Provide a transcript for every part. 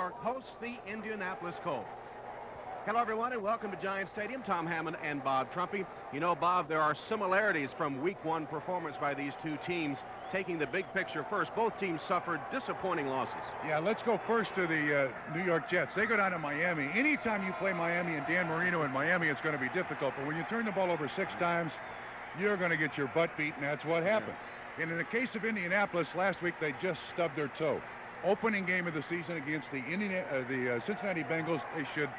York hosts the Indianapolis Colts. Hello, everyone, and welcome to Giant Stadium. Tom Hammond and Bob Trumpy. You know, Bob, there are similarities from Week 1 performance by these two teams. Taking the big picture first, both teams suffered disappointing losses. Yeah, let's go first to the New York Jets. They go down to Miami. Anytime you play Miami and Dan Marino in Miami, it's going to be difficult. But when you turn the ball over 6 times, you're going to get your butt beat, and that's what happened. And in the case of Indianapolis, last week they just stubbed their toe. Opening game of the season against the Cincinnati Bengals, they should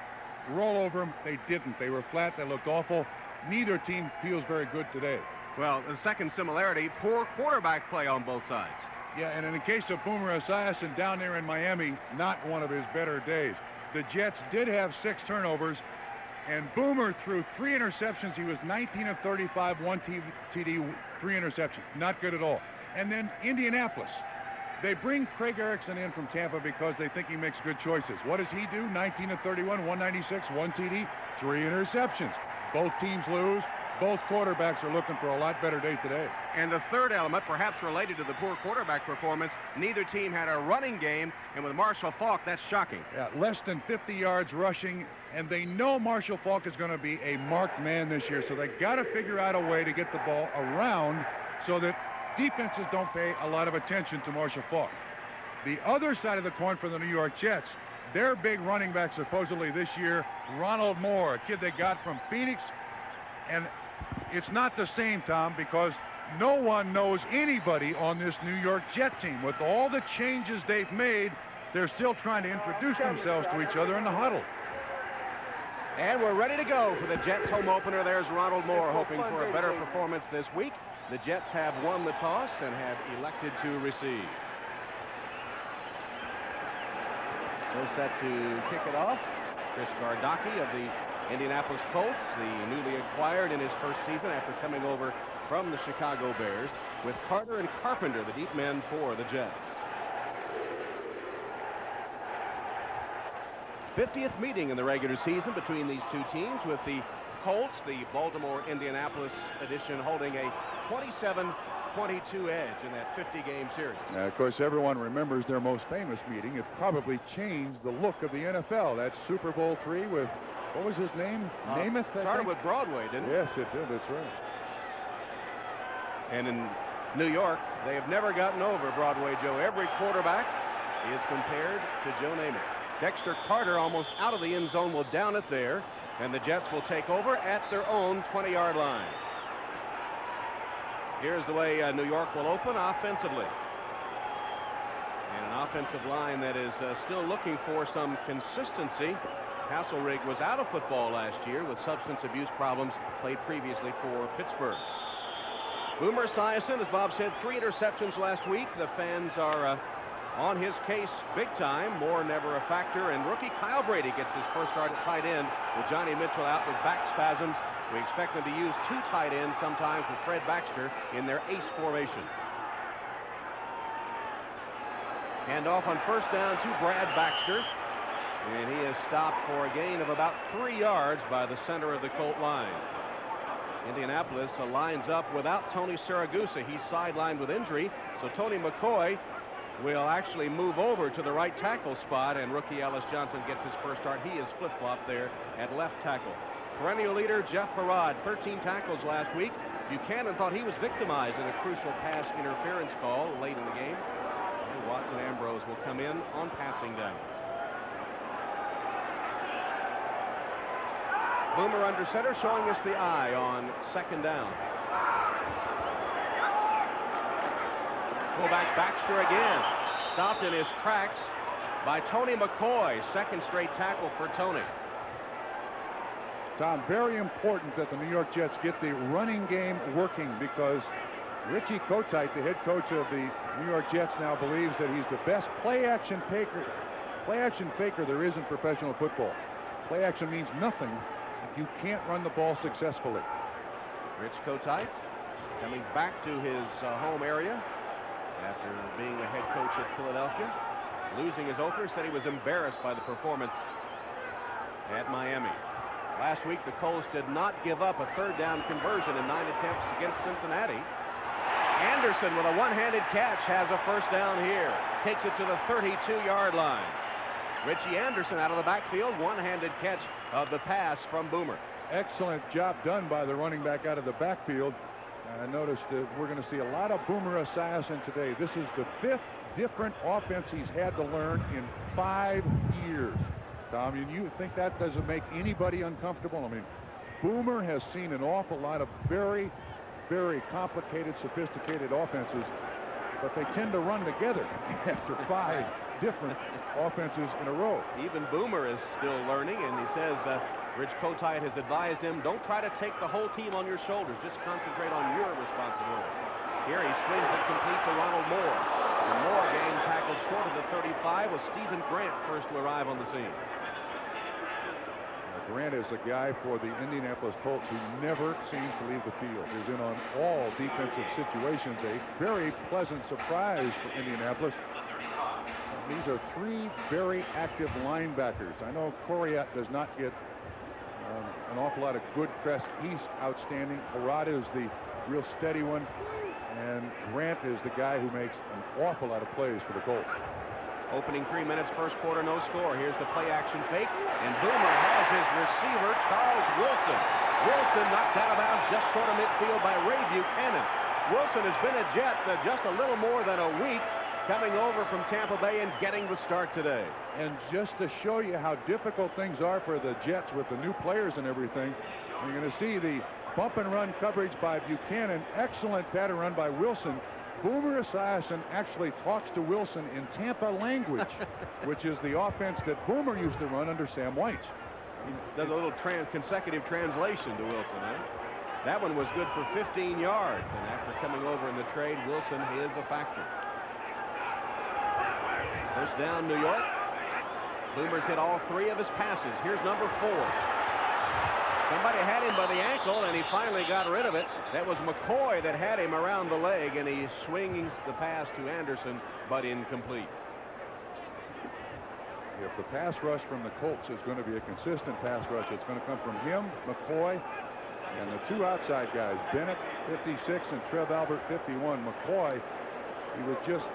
roll over them. They didn't. They were flat. They looked awful. Neither team feels very good today. Well, the second similarity, poor quarterback play on both sides. Yeah, and in the case of Boomer Esiason down there in Miami, not one of his better days. The Jets did have 6 turnovers, and Boomer threw 3 interceptions. He was 19 of 35, 1 TD, 3 interceptions. Not good at all. And then Indianapolis. They bring Craig Erickson in from Tampa because they think he makes good choices. What does he do? 19 of 31, 196, 1 TD, 3 interceptions. Both teams lose. Both quarterbacks are looking for a lot better day today. And the third element, perhaps related to the poor quarterback performance, neither team had a running game, and with Marshall Faulk, that's shocking. Yeah, less than 50 yards rushing, and they know Marshall Faulk is going to be a marked man this year, so they got to figure out a way to get the ball around so that defenses don't pay a lot of attention to Marshall Faulk. The other side of the coin for the New York Jets, their big running back supposedly this year, Ronald Moore, a kid they got from Phoenix, and it's not the same, Tom, because no one knows anybody on this New York Jet team. With all the changes they've made, they're still trying to introduce themselves to each other in the huddle. And we're ready to go for the Jets home opener. There's Ronald Moore hoping for a better performance this week. The Jets have won the toss and have elected to receive. So set to kick it off, Chris Gardocki of the Indianapolis Colts, the newly acquired in his first season after coming over from the Chicago Bears, with Carter and Carpenter, the deep men for the Jets. 50th meeting in the regular season between these two teams, with the Colts, the Baltimore-Indianapolis edition, holding a 27-22 edge in that 50-game series. Now, of course, everyone remembers their most famous meeting. It probably changed the look of the NFL. That's Super Bowl III with, what was his name? Namath, I started think? with Broadway, didn't it? Yes, it did. That's right. And in New York, they have never gotten over Broadway Joe. Every quarterback is compared to Joe Namath. Dexter Carter, almost out of the end zone, will down it there, and the Jets will take over at their own 20-yard line. Here's the way New York will open offensively. And an offensive line that is still looking for some consistency. Hasselrig was out of football last year with substance abuse problems, played previously for Pittsburgh. Boomer Esiason, as Bob said, 3 interceptions last week. The fans are on his case big time. Moore never a factor, and rookie Kyle Brady gets his first start at tight end with Johnny Mitchell out with back spasms. We expect them to use 2 tight ends sometimes with Fred Baxter in their ace formation. Hand off on first down to Brad Baxter, and he is stopped for a gain of about 3 yards by the center of the Colt line. Indianapolis lines up without Tony Siragusa. He's sidelined with injury, so Tony McCoy will actually move over to the right tackle spot, and rookie Ellis Johnson gets his first start. He is flip-flopped there at left tackle. Perennial leader Jeff Farad, 13 tackles last week. Buchanan thought he was victimized in a crucial pass interference call late in the game. And Watson Ambrose will come in on passing downs. Boomer under center, showing us the eye on second down. Fullback Baxter again, stopped in his tracks by Tony McCoy. Second straight tackle for Tony. Tom, very important that the New York Jets get the running game working, because Richie Kotite, the head coach of the New York Jets, now believes that he's the best play-action faker there is in professional football. Play action means nothing if you can't run the ball successfully. Rich Kotite coming back to his home area after being the head coach at Philadelphia. Losing his opener, said he was embarrassed by the performance at Miami. Last week, the Colts did not give up a third down conversion in 9 attempts against Cincinnati. Anderson, with a one-handed catch, has a first down here. Takes it to the 32-yard line. Richie Anderson out of the backfield. One-handed catch of the pass from Boomer. Excellent job done by the running back out of the backfield. I noticed that we're going to see a lot of Boomer Esiason today. This is the 5th different offense he's had to learn in 5 years. Tom, you think that doesn't make anybody uncomfortable? I mean, Boomer has seen an awful lot of very, very complicated, sophisticated offenses, but they tend to run together after 5 different offenses in a row. Even Boomer is still learning, and he says Rich Kotite has advised him, don't try to take the whole team on your shoulders. Just concentrate on your responsibility. Here he swings it complete to Ronald Moore. And Moore game tackled short of the 35 with Stephen Grant first to arrive on the scene. Grant is a guy for the Indianapolis Colts who never seems to leave the field. He's in on all defensive situations. A very pleasant surprise for Indianapolis. These are 3 very active linebackers. I know Coriat does not get an awful lot of good press. He's outstanding. Harada is the real steady one. And Grant is the guy who makes an awful lot of plays for the Colts. Opening 3 minutes, first quarter, no score. Here's the play action fake, and Boomer has his receiver, Charles Wilson. Wilson knocked out of bounds just short of midfield by Ray Buchanan. Wilson has been a Jet just a little more than a week, coming over from Tampa Bay and getting the start today. And just to show you how difficult things are for the Jets with the new players and everything, you're going to see the bump and run coverage by Buchanan. Excellent pattern run by Wilson. Boomer Esiason actually talks to Wilson in Tampa language, which is the offense that Boomer used to run under Sam White. He does a little consecutive translation to Wilson, eh? That one was good for 15 yards, and after coming over in the trade, Wilson is a factor. First down, New York. Boomer's hit all 3 of his passes. Here's number 4. Somebody had him by the ankle, and he finally got rid of it. That was McCoy that had him around the leg, and he swings the pass to Anderson, but incomplete. If the pass rush from the Colts is going to be a consistent pass rush, it's going to come from him, McCoy, and the 2 outside guys, Bennett, 56, and Trev Albert, 51. McCoy, he was just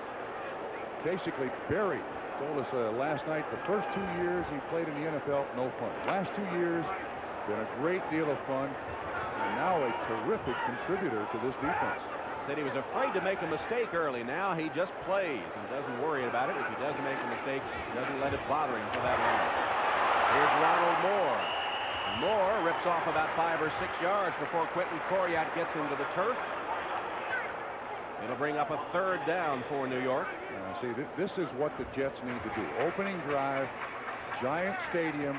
basically buried. Told us last night the first 2 years he played in the NFL, no fun. Last 2 years, been a great deal of fun, and now a terrific contributor to this defense. Said he was afraid to make a mistake early. Now he just plays and doesn't worry about it. If he doesn't make a mistake, he doesn't let it bother him for that long. Here's Ronald Moore. And Moore rips off about 5 or 6 yards before Quentin Coriat gets into the turf. It'll bring up a 3rd down for New York. See, this is what the Jets need to do. Opening drive, giant stadium,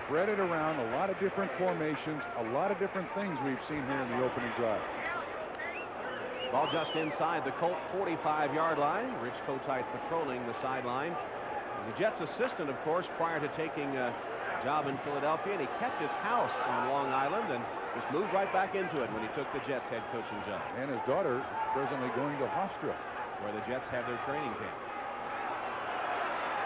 spread it around, a lot of different formations, a lot of different things we've seen here in the opening drive. Ball just inside the Colt 45-yard line. Rich Kotite patrolling the sideline. The Jets assistant, of course, prior to taking a job in Philadelphia, and he kept his house on Long Island and just moved right back into it when he took the Jets head coaching job. And his daughter presently going to Hofstra, where the Jets have their training camp.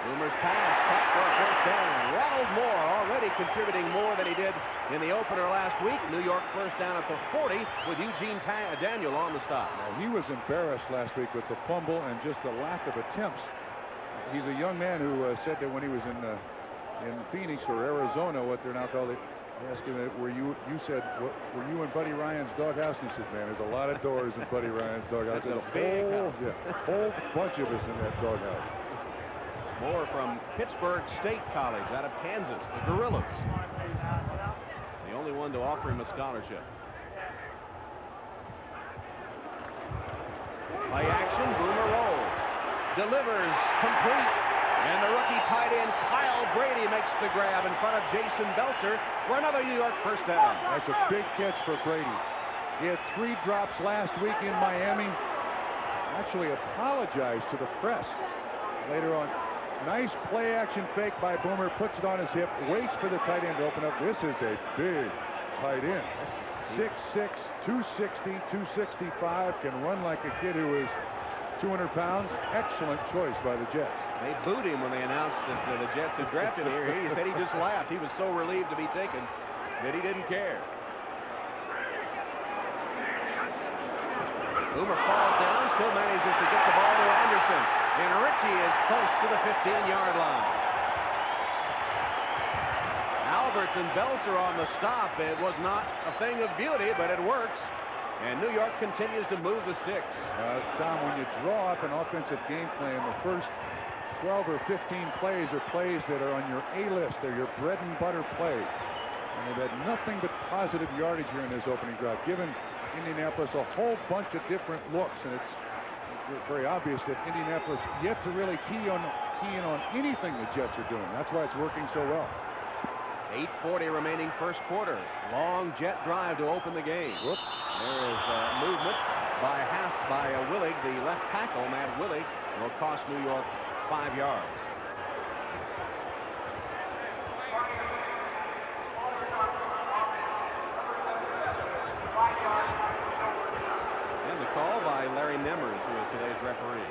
Boomer's pass, caught for a first down. Ronald Moore already contributing more than he did in the opener last week. New York first down at the 40 with Eugene Daniel on the stop. Well, he was embarrassed last week with the fumble and just the lack of attempts. He's a young man who said that when he was in Phoenix or Arizona, what they're now called, they asked him, were you in Buddy Ryan's doghouse? And he said, man, there's a lot of doors in Buddy Ryan's doghouse. There's a big house. Yeah, a whole bunch of us in that doghouse. Moore from Pittsburgh State College out of Kansas, the Gorillas. The only one to offer him a scholarship. Play action, Boomer rolls. Delivers, complete. And the rookie tight end Kyle Brady makes the grab in front of Jason Belser for another New York first down. That's a big catch for Brady. He had 3 drops last week in Miami. Actually apologized to the press later on. Nice play action fake by Boomer, puts it on his hip, waits for the tight end to open up. This is a big tight end. 6'6", 260, 265, can run like a kid who is 200 pounds. Excellent choice by the Jets. They booed him when they announced that the Jets had drafted him here. He said he just laughed. He was so relieved to be taken that he didn't care. Boomer falls down, still manages to get the ball to Anderson. And Richie is close to the 15-yard line. Alberts and Belser on the stop. It was not a thing of beauty, but it works. And New York continues to move the sticks. Tom, when you draw up an offensive game plan, the first 12 or 15 plays are plays that are on your A list. They're your bread and butter plays. And they've had nothing but positive yardage here in this opening drive, given Indianapolis a whole bunch of different looks. And it's very obvious that Indianapolis yet to really key in on anything the Jets are doing. That's why it's working so well. 8:40 remaining first quarter. Long Jet drive to open the game. Whoops. There is movement by Willig. The left tackle, Matt Willig, will cost New York 5 yards. And the call by Larry Nemmers, who is today's referee.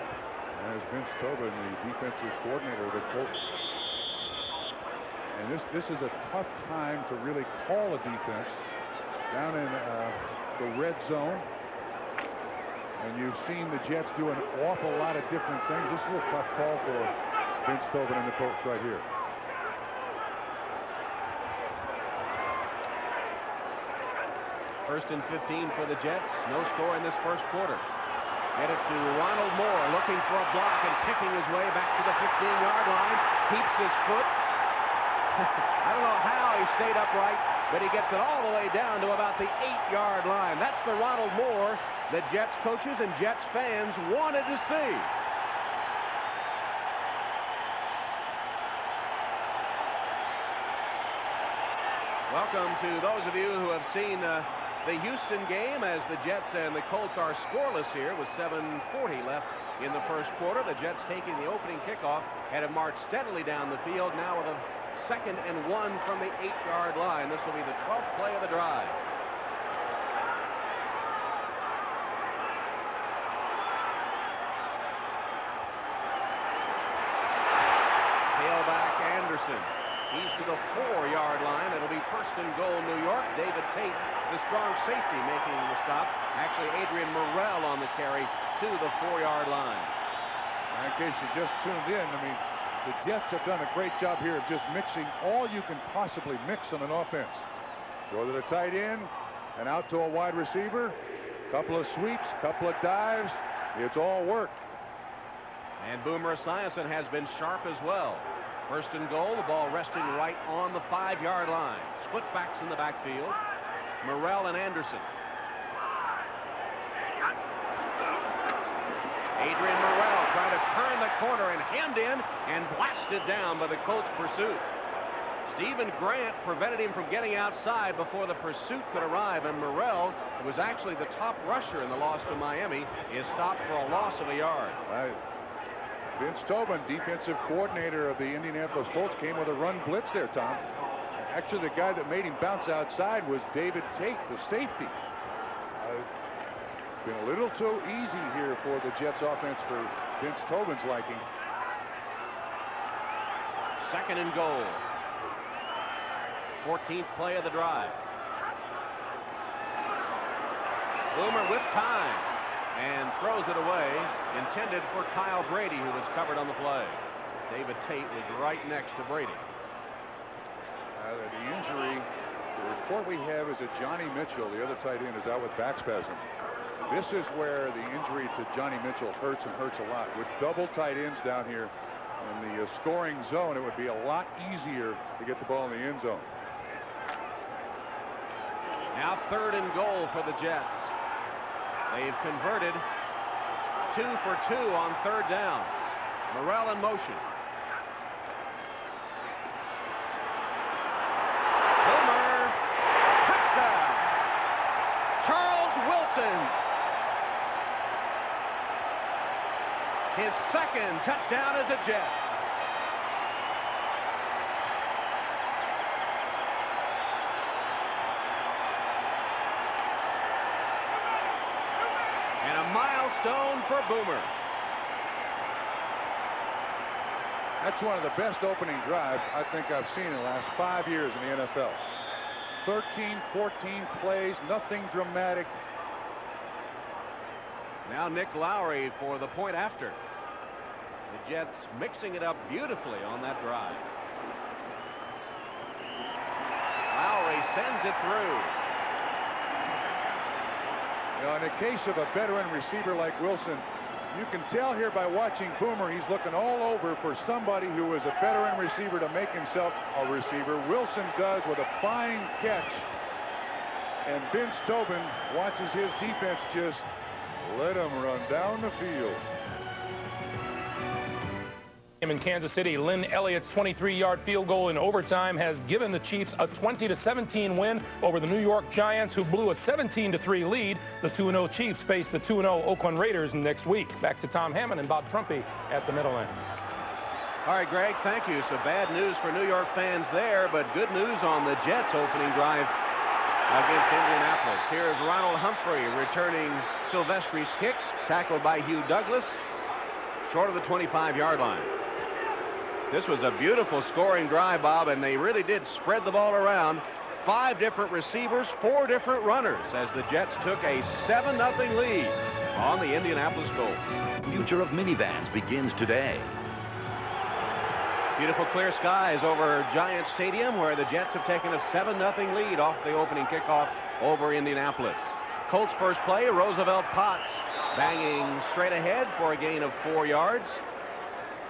As Vince Tobin, the defensive coordinator of the Colts. And this is a tough time to really call a defense down in the red zone. And you've seen the Jets do an awful lot of different things. This is a tough call for Vince Tobin and the Colts right here. First and 15 for the Jets. No score in this first quarter. Get it to Ronald Moore, looking for a block and picking his way back to the 15-yard line. Keeps his foot. I don't know how he stayed upright, but he gets it all the way down to about the 8-yard line. That's the Ronald Moore that Jets coaches and Jets fans wanted to see. Welcome to those of you who have seen the Houston game, as the Jets and the Colts are scoreless here with 7:40 left in the first quarter. The Jets taking the opening kickoff and have marched steadily down the field now with a 2nd and 1 from the 8-yard line. This will be the 12th play of the drive. Tailback Anderson. He's to the 4-yard line. It'll be 1st and goal, New York. David Tate, the strong safety, making the stop. Actually, Adrian Morrell on the carry to the 4-yard line. In case you just tuned in, I mean, the Jets have done a great job here of just mixing all you can possibly mix on an offense. Go to the tight end and out to a wide receiver. Couple of sweeps, couple of dives. It's all work. And Boomer Esiason has been sharp as well. 1st and goal, the ball resting right on the 5-yard line. Split backs in the backfield. Morrell and Anderson. Adrian Morrell trying to turn the corner and hand in and blasted down by the Colts pursuit. Stephen Grant prevented him from getting outside before the pursuit could arrive, and Morrell, who was actually the top rusher in the loss to Miami, is stopped for a loss of a yard. Vince Tobin, defensive coordinator of the Indianapolis Colts, came with a run blitz there, Tom. Actually, the guy that made him bounce outside was David Tate, the safety. Been a little too easy here for the Jets offense for Vince Tobin's liking. 2nd and goal. 14th play of the drive. Boomer with time and throws it away, intended for Kyle Brady, who was covered on the play. David Tate was right next to Brady. The injury, the report we have is that Johnny Mitchell, the other tight end, is out with back spasm. This is where the injury to Johnny Mitchell hurts and hurts a lot. With double tight ends down here in the scoring zone, it would be a lot easier to get the ball in the end zone. Now 3rd and goal for the Jets. They've converted 2 for 2 on 3rd down. Morrell in motion. Boomer, touchdown. Charles Wilson. His 2nd touchdown as a Jet. Milestone for Boomer. That's one of the best opening drives I think I've seen in the last 5 years in the NFL. 13, 14 plays, nothing dramatic. Now Nick Lowry for the point after. The Jets mixing it up beautifully on that drive. sends it through. You know, in the case of a veteran receiver like Wilson, you can tell here by watching Boomer, he's looking all over for somebody who is a veteran receiver to make himself a receiver. Wilson does with a fine catch. And Vince Tobin watches his defense just let him run down the field. In Kansas City, Lynn Elliott's 23-yard field goal in overtime has given the Chiefs a 20-17 win over the New York Giants, who blew a 17-3 lead. The 2-0 Chiefs face the 2-0 Oakland Raiders next week. Back to Tom Hammond and Bob Trumpy at the middle end. All right, Greg, thank you. So bad news for New York fans there, but good news on the Jets' opening drive against Indianapolis. Here's Ronald Humphrey returning Silvestri's kick, tackled by Hugh Douglas, short of the 25-yard line. This was a beautiful scoring drive, Bob, and they really did spread the ball around. 5 different receivers, 4 different runners, as the Jets took a 7-0 lead on the Indianapolis Colts. Future of minivans begins today. Beautiful clear skies over Giant Stadium, where the Jets have taken a 7-0 lead off the opening kickoff over Indianapolis. Colts first play, Roosevelt Potts banging straight ahead for a gain of 4 yards.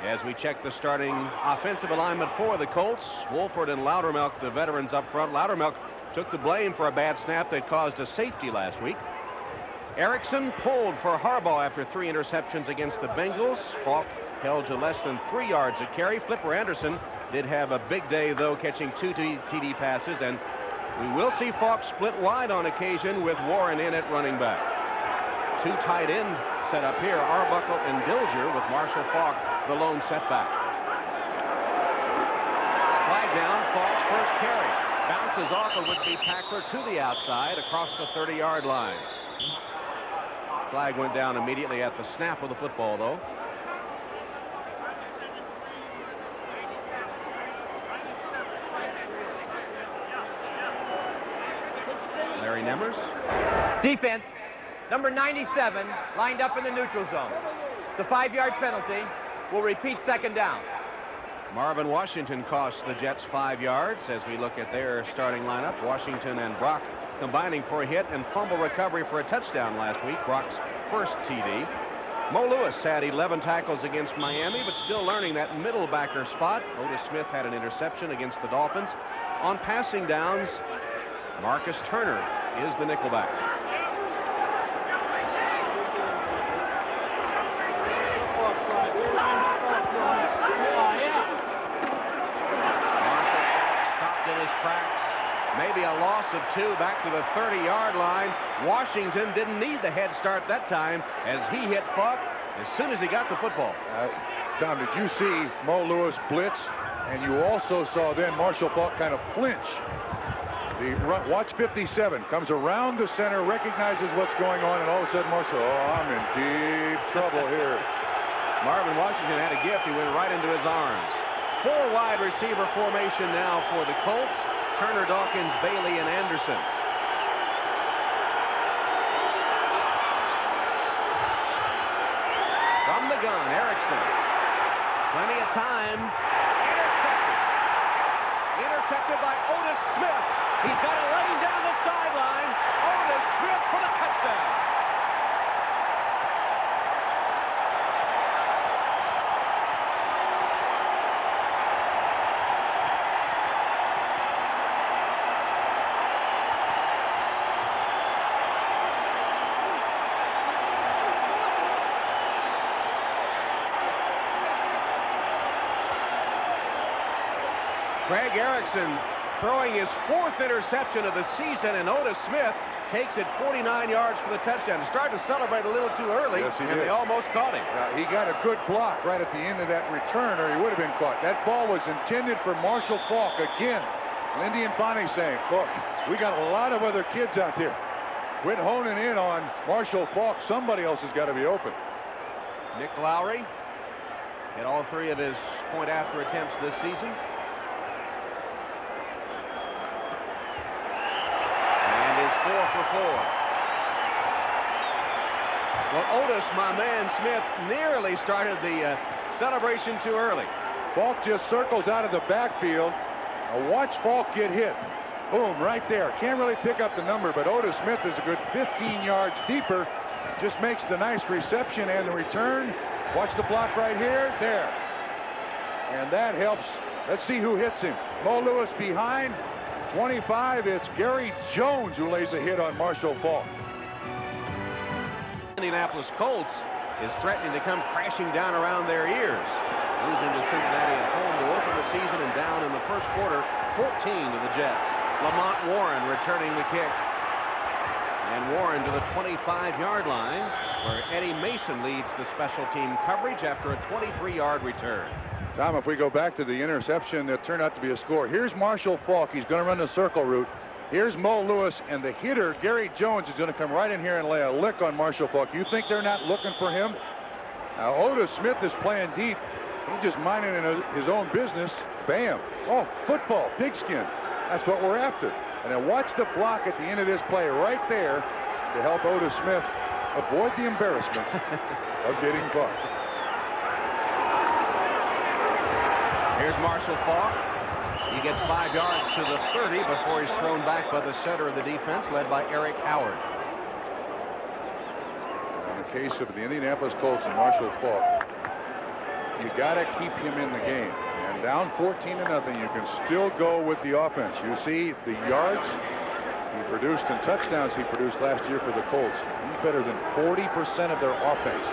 As we check the starting offensive alignment for the Colts, Wolford and Loudermilk, the veterans up front. Loudermilk took the blame for a bad snap that caused a safety last week. Erickson pulled for Harbaugh after 3 interceptions against the Bengals. Falk held to less than 3 yards a carry. Flipper Anderson did have a big day, though, catching 2 TD passes, and we will see Falk split wide on occasion with Warren in at running back. 2 tight end set up here, Arbuckle and Dilger, with Marshall Falk the lone setback. Flag down, Falk's first carry. Bounces off a would-be tackler to the outside across the 30-yard line. Flag went down immediately at the snap of the football, though. Larry Nemmers. Defense, number 97, lined up in the neutral zone. The 5-yard penalty will repeat second down. Marvin Washington cost the Jets 5 yards as we look at their starting lineup. Washington and Brock combining for a hit and fumble recovery for a touchdown last week, Brock's first TD. Mo Lewis had 11 tackles against Miami, but still learning that middle backer spot. Otis Smith had an interception against the Dolphins. On passing downs, Marcus Turner is the nickelback. Tracks, maybe a loss of 2 back to the 30-yard line. Washington didn't need the head start that time as he hit Falk as soon as he got the football. Tom, did you see Mo Lewis blitz? And you also saw then Marshall Falk kind of flinch. Watch 57, comes around the center, recognizes what's going on, and all of a sudden Marshall, I'm in deep trouble here. Marvin Washington had a gift. He went right into his arms. 4 wide receiver formation now for the Colts. Turner, Dawkins, Bailey, and Anderson. From the gun, Erickson. Plenty of time. Intercepted. Intercepted by Otis Smith. He's got a lane down the sideline. Otis Smith for the touchdown. Craig Erickson throwing his 4th interception of the season, and Otis Smith takes it 49 yards for the touchdown. He started to celebrate a little too early, yes, and they almost caught him. He got a good block right at the end of that return, or he would have been caught. That ball was intended for Marshall Falk. Again, Lindy and Bonnie saying, look, we got a lot of other kids out there. Quit honing in on Marshall Falk. Somebody else has got to be open. Nick Lowry hit all 3 of his point-after attempts this season. And is 4 for 4. Well, Otis, my man Smith, nearly started the celebration too early. Falk just circles out of the backfield. Now watch Falk get hit. Boom, right there. Can't really pick up the number, but Otis Smith is a good 15 yards deeper. Just makes the nice reception and the return. Watch the block right here. There. And that helps. Let's see who hits him. Mo Lewis behind. 25, it's Gary Jones who lays a hit on Marshall Faulk. Indianapolis Colts is threatening to come crashing down around their ears. Losing to Cincinnati at home to open the season and down in the first quarter, 14 to the Jets. Lamont Warren returning the kick. And Warren to the 25-yard line, where Eddie Mason leads the special team coverage after a 23-yard return. Tom, if we go back to the interception that turned out to be a score, here's Marshall Faulk. He's going to run the circle route. Here's Mo Lewis, and the hitter, Gary Jones, is going to come right in here and lay a lick on Marshall Faulk. You think they're not looking for him? Now, Otis Smith is playing deep. He's just minding his own business. Bam. Oh, football, pigskin. That's what we're after. And then watch the block at the end of this play right there to help Otis Smith avoid the embarrassments of getting caught. Here's Marshall Faulk. He gets 5 yards to the 30 before he's thrown back by the center of the defense, led by Eric Howard. In the case of the Indianapolis Colts and Marshall Faulk, you got to keep him in the game. And down 14-0, you can still go with the offense. You see the yards he produced and touchdowns he produced last year for the Colts. He's better than 40% of their offense.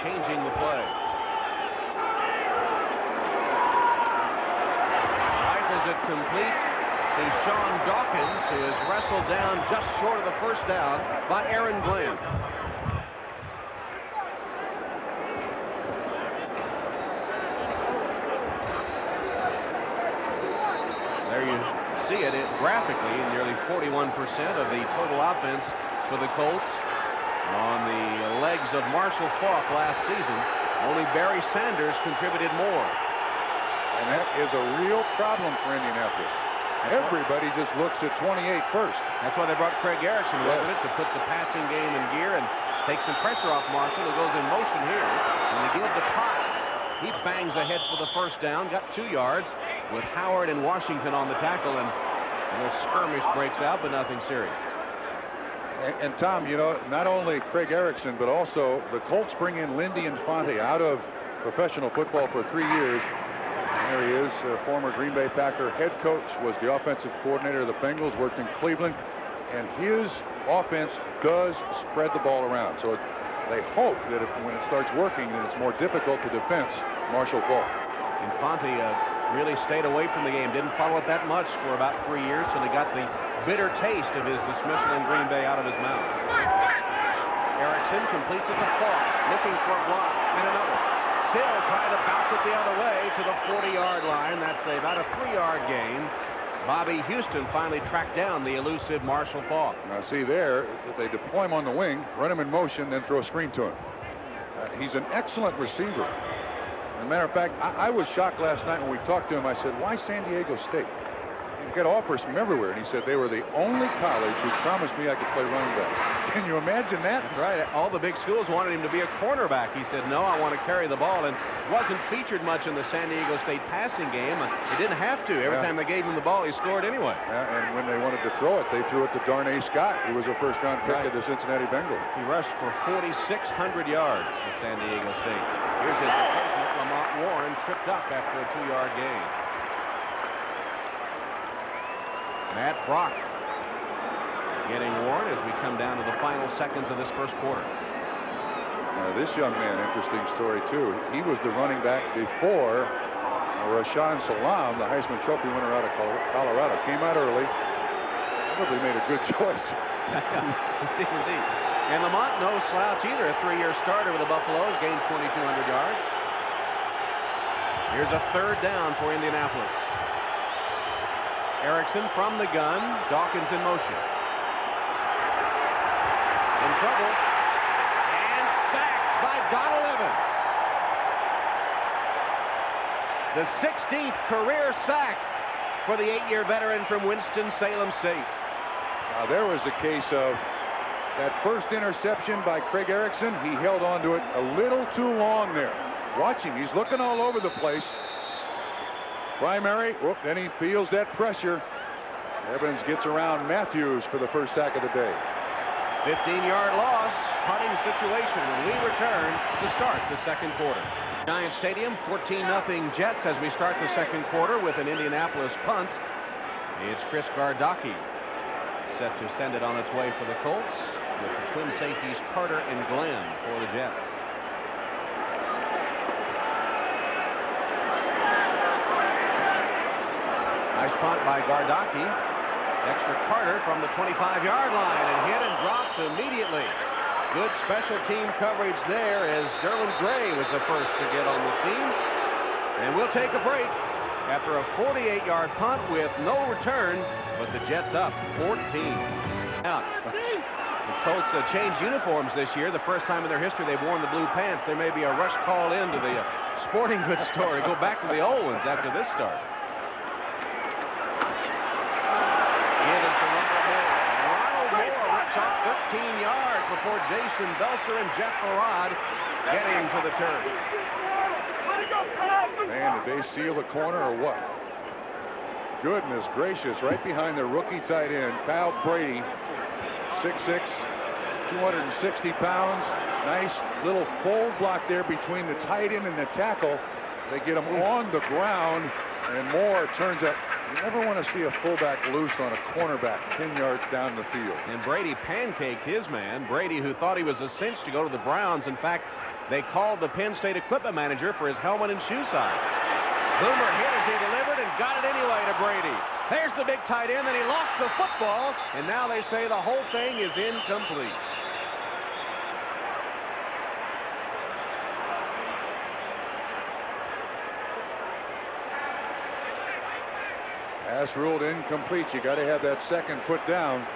Changing the play. Rifles it complete to Sean Dawkins, who is wrestled down just short of the first down by Aaron Glenn. There you see it graphically, nearly 41% of the total offense for the Colts. On the legs of Marshall Faulk last season, only Barry Sanders contributed more. And that is a real problem for Indianapolis. Everybody just looks at 28 first. That's why they brought Craig Erickson, wasn't it, to put the passing game in gear and take some pressure off Marshall, who goes in motion here. And they give to Potts. He bangs ahead for the first down, got 2 yards with Howard and Washington on the tackle, and a little skirmish breaks out, but nothing serious. And Tom, you know, not only Craig Erickson, but also the Colts bring in Lindy Infante out of professional football for 3 years. There he is, former Green Bay Packer head coach, was the offensive coordinator of the Bengals, worked in Cleveland, and his offense does spread the ball around. So they hope that when it starts working, then it's more difficult to defense Marshall Faulk. Infante really stayed away from the game, didn't follow it that much for about 3 years, so they got the bitter taste of his dismissal in Green Bay out of his mouth. Erickson completes it to Faulk, looking for a block, and another. Still trying to bounce it the other way to the 40-yard line. That's about a 3-yard gain. Bobby Houston finally tracked down the elusive Marshall Faulk. Now see there, they deploy him on the wing, run him in motion, then throw a screen to him. He's an excellent receiver. As a matter of fact, I was shocked last night when we talked to him. I said, why San Diego State? You get offers from everywhere. And he said they were the only college who promised me I could play running back. Can you imagine that? That's right. All the big schools wanted him to be a cornerback. He said, no, I want to carry the ball, and wasn't featured much in the San Diego State passing game. He didn't have to. Every time they gave him the ball, he scored anyway. Yeah, and when they wanted to throw it, they threw it to Darnay Scott, who was a first-round pick of the Cincinnati Bengals. He rushed for 4,600 yards at San Diego State. Here's his replacement, Lamont Warren, tripped up after a 2-yard gain. Matt Brock getting Warren as we come down to the final seconds of this first quarter. Now this young man, interesting story too. He was the running back before Rashaan Salam, the Heisman Trophy winner out of Colorado. Came out early. Probably made a good choice. Indeed. And Lamont, no slouch either. A 3-year starter with the Buffaloes, gained 2,200 yards. Here's a 3rd down for Indianapolis. Erickson from the gun. Dawkins in motion. In trouble. And sacked by Donald Evans. The 16th career sack for the 8-year veteran from Winston-Salem State. Now there was a case of That first interception by Craig Erickson, he held on to it a little too long there. Watch him. He's looking all over the place. Primary. Whoop, then he feels that pressure. Evans gets around Matthews for the first sack of the day. 15-yard loss. Punting situation when we return to start the second quarter. Giant Stadium, 14-0 Jets as we start the second quarter with an Indianapolis punt. It's Chris Gardocki set to send it on its way for the Colts, with the twin safeties Carter and Glenn for the Jets. Nice punt by Gardocki. Dexter Carter from the 25-yard line and hit and dropped immediately. Good special team coverage there as Derwin Gray was the first to get on the scene. And we'll take a break after a 48-yard punt with no return, but the Jets up 14. Out. The Colts changed uniforms this year. The first time in their history they've worn the blue pants. There may be a rush call into the sporting goods store to go back to the old ones after this start. Off 15 yards before Jason Belser and Jeff Farad get into the turn. Man, did they seal the corner or what? Goodness gracious, right behind the rookie tight end, Kyle Brady, 6'6", 260 pounds. Nice little fold block there between the tight end and the tackle. They get him on the ground, and Moore turns up. You never want to see a fullback loose on a cornerback 10 yards down the field. And Brady pancaked his man. Brady, who thought he was a cinch to go to the Browns. In fact, they called the Penn State equipment manager for his helmet and shoe size. Boomer hit as he delivered and got it anyway to Brady. There's the big tight end, and he lost the football, and now they say the whole thing is incomplete. Pass ruled incomplete. You got to have that second put down.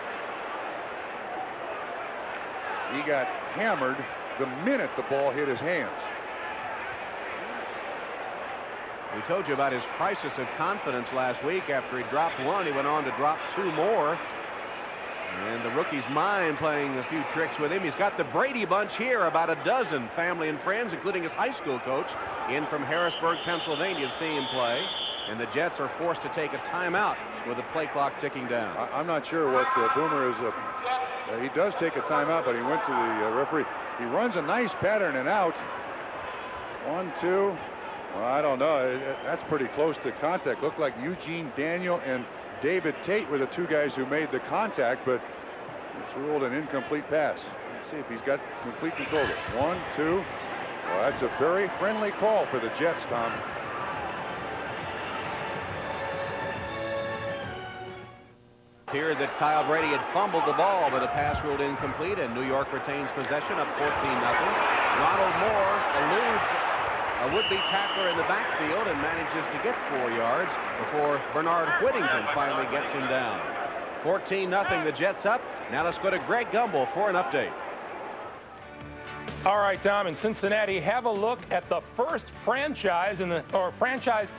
He got hammered the minute the ball hit his hands. We told you about his crisis of confidence last week. After he dropped one, he went on to drop two more. And the rookie's mind playing a few tricks with him. He's got the Brady bunch here, about a dozen family and friends, including his high school coach, in from Harrisburg, Pennsylvania, to see him play. And the Jets are forced to take a timeout with the play clock ticking down. I'm not sure what Boomer is. He does take a timeout, but he went to the referee. He runs a nice pattern and out. 1, 2. Well, I don't know. That's pretty close to contact. Looked like Eugene Daniel and David Tate were the two guys who made the contact, but it's ruled an incomplete pass. Let's see if he's got complete control of it. 1, 2. Well, that's a very friendly call for the Jets, Tom. Here that Kyle Brady had fumbled the ball, but a pass ruled incomplete, and New York retains possession, up 14-0. Ronald Moore eludes a would-be tackler in the backfield and manages to get 4 yards before Bernard Whittington finally gets him down. 14-0, the Jets up. Now let's go to Greg Gumbel for an update. All right, Tom, in Cincinnati, have a look at the first franchise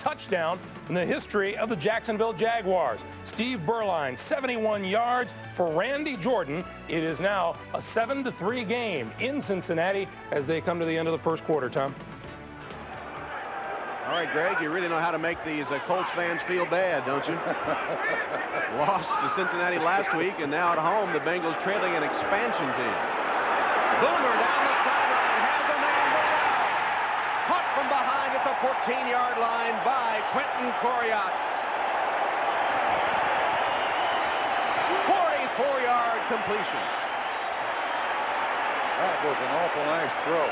touchdown in the history of the Jacksonville Jaguars. Steve Berline, 71 yards for Randy Jordan. It is now a 7-3 game in Cincinnati as they come to the end of the first quarter, Tom. All right, Greg, you really know how to make these Colts fans feel bad, don't you? Lost to Cincinnati last week, and now at home, the Bengals trailing an expansion team. Boomer down the sideline, has a man caught from behind at the 14-yard line by Quentin Coriat. 44-yard completion. That was an awful nice throw.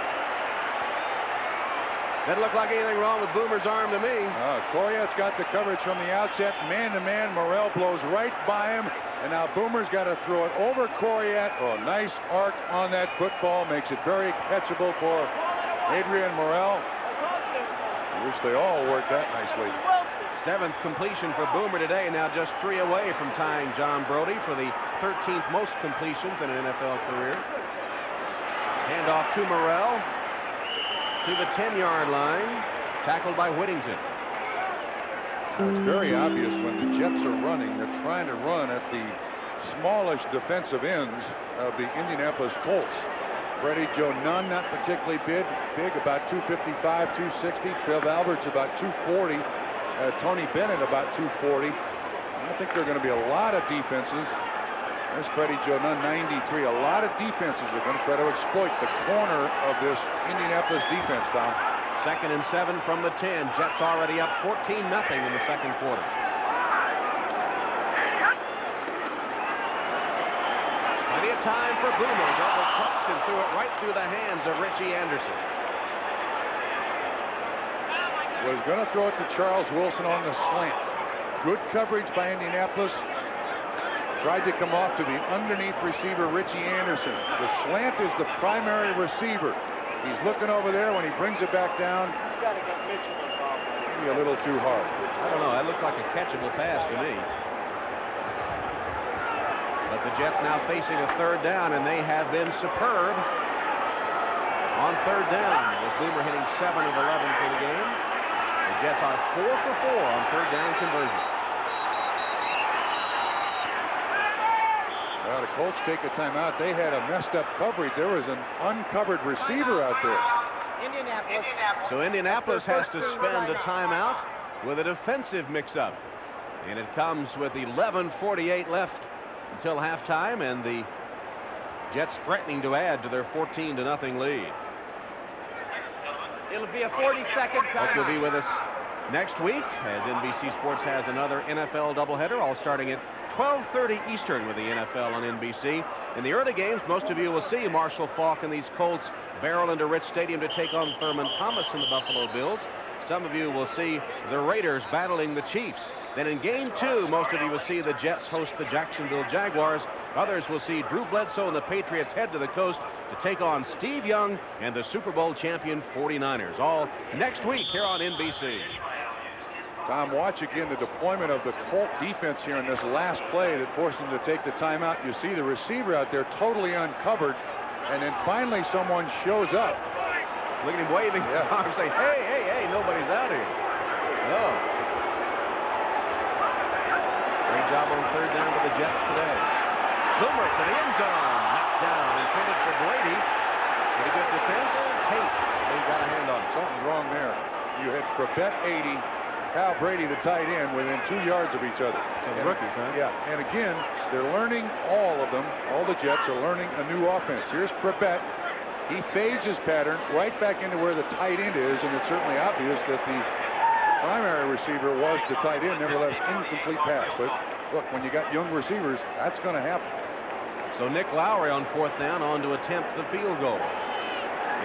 Didn't look like anything wrong with Boomer's arm to me. Coriat's got the coverage from the outset. Man-to-man, Morrell blows right by him. And now Boomer's got to throw it over Coriat. Oh, nice arc on that football. Makes it very catchable for Adrian Morrell. I wish they all worked that nicely. 7th completion for Boomer today. Now just 3 away from tying John Brody for the 13th most completions in an NFL career. Handoff to Morrell. To the 10-yard line, tackled by Whittington. It's very obvious when the Jets are running, they're trying to run at the smallish defensive ends of the Indianapolis Colts. Freddie Joe Nunn, not particularly big, about 255, 260. Trev Alberts about 240. Tony Bennett about 240. I think there are going to be a lot of defenses. There's Freddie Joe Nunn, 93. A lot of defenses are going to try to exploit the corner of this Indianapolis defense, Tom. 2nd and 7 from the 10. Jets already up 14-0 in the second quarter. Plenty of time for Boomer. Double clutched and threw it right through the hands of Richie Anderson. Was going to throw it to Charles Wilson on the slant. Good coverage by Indianapolis. Tried to come off to the underneath receiver, Richie Anderson. The slant is the primary receiver. He's looking over there. When he brings it back down, he's got to get Mitchell involved. Maybe a little too hard. I don't know. That looked like a catchable pass to me. But the Jets now facing a 3rd down, and they have been superb on 3rd down, with Boomer hitting 7 of 11 for the game. The Jets are 4 for 4 on 3rd down conversions. Well, the Colts take a timeout. They had a messed up coverage. There was an uncovered receiver out there. So Indianapolis has to spend a timeout with a defensive mix-up. And it comes with 11:48 left until halftime, and the Jets threatening to add to their 14-0 lead. It'll be a 40-second timeout. Hope you'll be with us next week as NBC Sports has another NFL doubleheader, all starting at 12:30 Eastern with the NFL on NBC. In the early games, most of you will see Marshall Faulk and these Colts barrel into Rich Stadium to take on Thurman Thomas and the Buffalo Bills. Some of you will see the Raiders battling the Chiefs. Then in game 2, most of you will see the Jets host the Jacksonville Jaguars. Others will see Drew Bledsoe and the Patriots head to the coast to take on Steve Young and the Super Bowl champion 49ers. All next week here on NBC. Tom, watch again the deployment of the Colt defense here in this last play that forced them to take the timeout. You see the receiver out there totally uncovered, and then finally someone shows up. Look at him waving his arms, saying, hey, hey, hey, nobody's out here. Oh. Great job on 3rd down for the Jets today. Boomer to the end zone. Knocked down, intended for Brady. Pretty good defense. Tate, they got a hand on him. Something's wrong there. You had Crabette 80, Kyle Brady, the tight end, within 2 yards of each other. Those rookies, huh? Yeah, and again, they're learning, all of them, all the Jets are learning a new offense. Here's Crabette. He fades his pattern right back into where the tight end is, and it's certainly obvious that the primary receiver was the tight end. Nevertheless, incomplete pass. But look, when you got young receivers, that's going to happen. So Nick Lowry on 4th down on to attempt the field goal.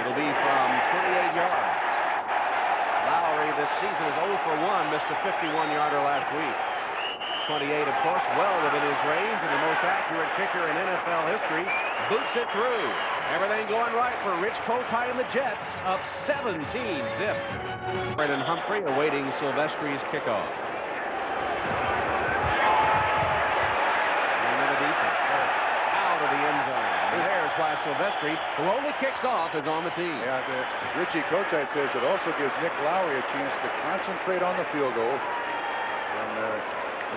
It'll be from 28 yards. Lowry this season is 0 for 1, missed a 51-yarder last week. 28, of course, well within his range, and the most accurate kicker in NFL history. Boots it through. Everything going right for Rich Kotite and the Jets, up 17-zip. Brendan Humphrey awaiting Silvestri's kickoff. Another defense. Out of the end zone. And there's why Silvestri, who only kicks off, is on the team. Yeah, Richie Kotite says it also gives Nick Lowry a chance to concentrate on the field goals. And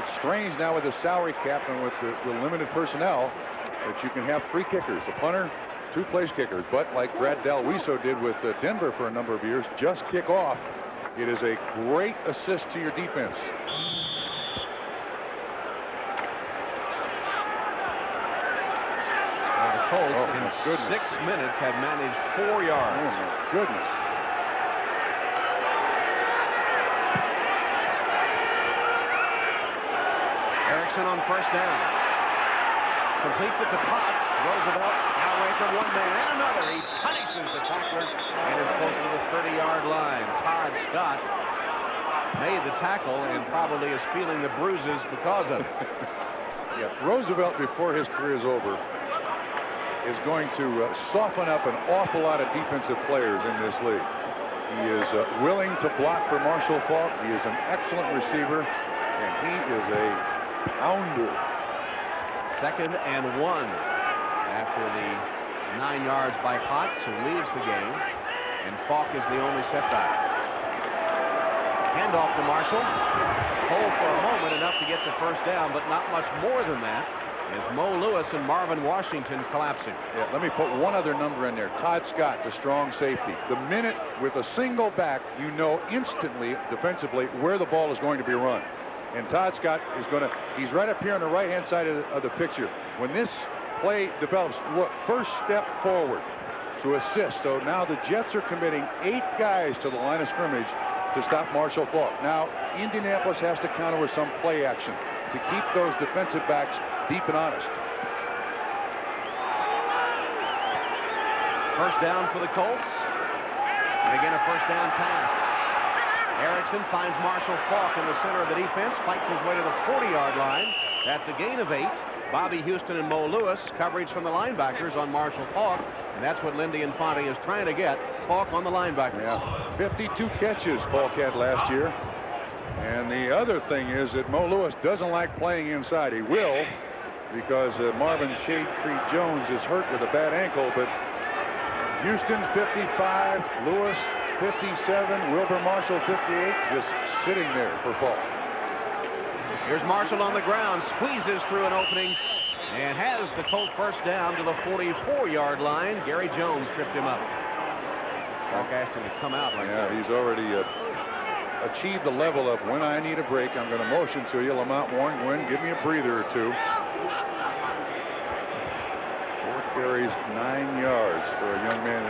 it's strange now with the salary cap and with the limited personnel that you can have 3 kickers, a punter, 2 place kickers. But like Brad Dalwiso did with Denver for a number of years, just kick off. It is a great assist to your defense. The Colts in 6 minutes have managed 4 yards. Oh my goodness. Erickson on 1st down. Completes it to Potts. Roosevelt got away from one man and another. He punishes the tacklers and is close to the 30-yard line. Todd Scott made the tackle and probably is feeling the bruises because of it. Yeah, Roosevelt, before his career is over, is going to soften up an awful lot of defensive players in this league. He is willing to block for Marshall Faulk. He is an excellent receiver, and he is a pounder. 2nd and 1 after the 9 yards by Potts, who leaves the game, and Faulk is the only setback. Handoff to Marshall. Hold for a moment, enough to get the 1st down, but not much more than that. is Mo Lewis and Marvin Washington collapsing. Yeah, let me put one other number in there. Todd Scott, the strong safety. The minute with a single back, you know instantly defensively where the ball is going to be run. And Todd Scott is going to, he's right up here on the right-hand side of the picture. When this play develops, look, first step forward to assist. So now the Jets are committing 8 guys to the line of scrimmage to stop Marshall Faulk. Now, Indianapolis has to counter with some play action to keep those defensive backs deep and honest. First down for the Colts. And again, a first down pass. Erickson finds Marshall Faulk in the center of the defense, fights his way to the 40-yard line. That's a gain of 8. Bobby Houston and Mo Lewis, coverage from the linebackers on Marshall Faulk, and that's what Lindy Infante is trying to get. Faulk on the linebacker. Yeah, 52 catches Faulk had last year. And the other thing is that Mo Lewis doesn't like playing inside. He will, because Marvin Shade Creed Jones is hurt with a bad ankle, but Houston's 55, Lewis 57, Wilbur Marshall 58, just sitting there for Faulk. Here's Marshall on the ground, squeezes through an opening, and has the Colt first down to the 44-yard line. Gary Jones tripped him up. Faulk asked him to come out like that. He's already achieved the level of when I need a break, I'm going to motion to you, Lamont Warren, Gwen, give me a breather or two. 4 carries, 9 yards for a young man.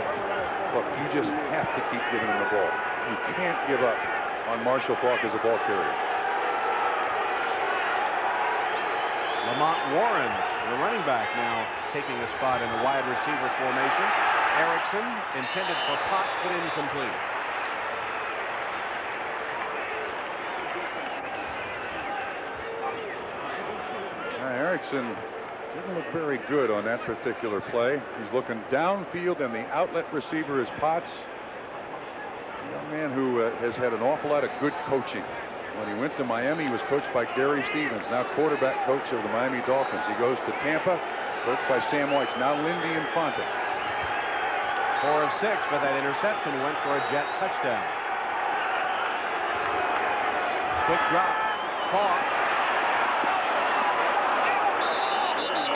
Look, you just have to keep giving him the ball. You can't give up on Marshall Faulk as a ball carrier. Lamont Warren, the running back, now taking a spot in the wide receiver formation. Erickson intended for Potts, but incomplete. Erickson didn't look very good on that particular play. He's looking downfield, and the outlet receiver is Potts, a young man who has had an awful lot of good coaching. When he went to Miami, he was coached by Gary Stevens, now quarterback coach of the Miami Dolphins. He goes to Tampa, coached by Sam White, now Lindy Infante. 4 of 6, but that interception went for a Jet touchdown. Quick drop. Faulk.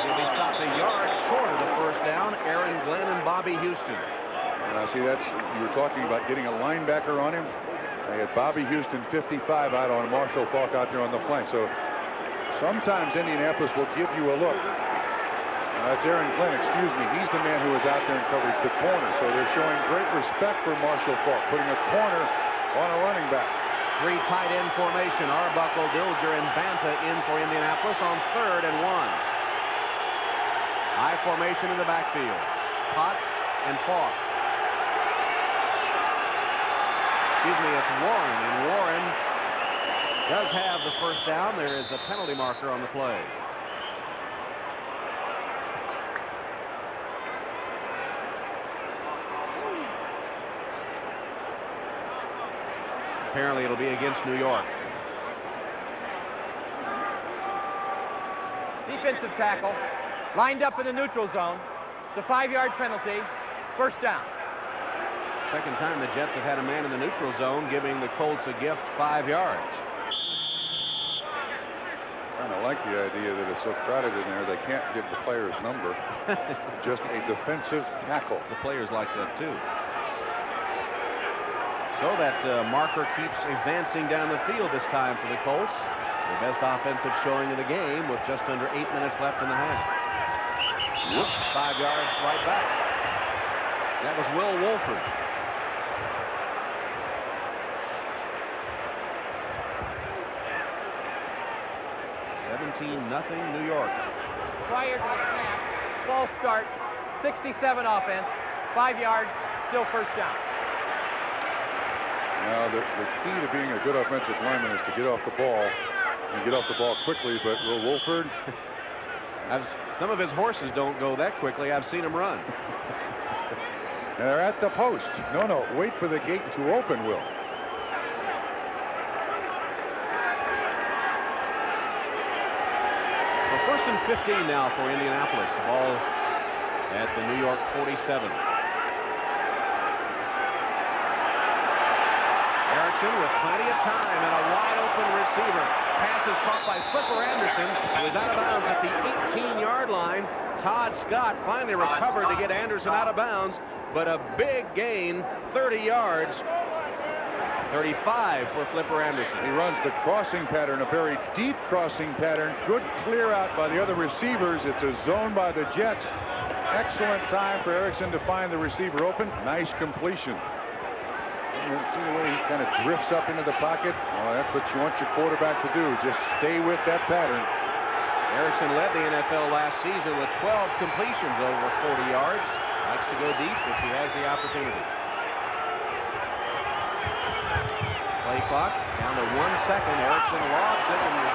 He'll be stopped a yard short of the first down. Aaron Glenn and Bobby Houston. See, that's, you were talking about getting a linebacker on him. They had Bobby Houston 55 out on Marshall Faulk out there on the flank. So sometimes Indianapolis will give you a look. That's Aaron Glenn, excuse me. He's the man who was out there in coverage, the corner. So they're showing great respect for Marshall Faulk, putting a corner on a running back. 3 tight end formation. Arbuckle, Dilger, and Banta in for Indianapolis on 3rd and 1. High formation in the backfield. Potts and Faulk. Excuse me, it's Warren, and Warren does have the first down. There is a penalty marker on the play. Apparently it'll be against New York. Defensive tackle, lined up in the neutral zone. It's a 5-yard penalty. First down. Second time the Jets have had a man in the neutral zone, giving the Colts a gift 5 yards. Kind of like the idea that it's so crowded in there they can't give the player's number. Just a defensive tackle. The players like that too. So that marker keeps advancing down the field this time for the Colts. Their best offensive showing of the game with just under 8 minutes left in the half. Whoops, 5 yards right back. That was Will Wolford. Nothing New York. Prior to the snap, false start, 67 offense, 5 yards, still first down. Now the key to being a good offensive lineman is to get off the ball and get off the ball quickly. But Will Wolford, some of his horses don't go that quickly. I've seen him run. And they're at the post. No, wait for the gate to open, Will. First and 15 now for Indianapolis. The ball at the New York 47. Erickson with plenty of time and a wide open receiver. Pass is caught by Flipper Anderson. He was out of bounds at the 18-yard line. Todd Scott finally recovered to get Anderson out of bounds, but a big gain, 30 yards. 35 for Flipper Anderson. He runs the crossing pattern, a very deep crossing pattern. Good clear out by the other receivers. It's a zone by the Jets. Excellent time for Erickson to find the receiver open. Nice completion. See the way he kind of drifts up into the pocket? Oh, that's what you want your quarterback to do. Just stay with that pattern. Erickson led the NFL last season with 12 completions over 40 yards. Likes to go deep if he has the opportunity. Play clock down to 1 second. Erickson lobs it in the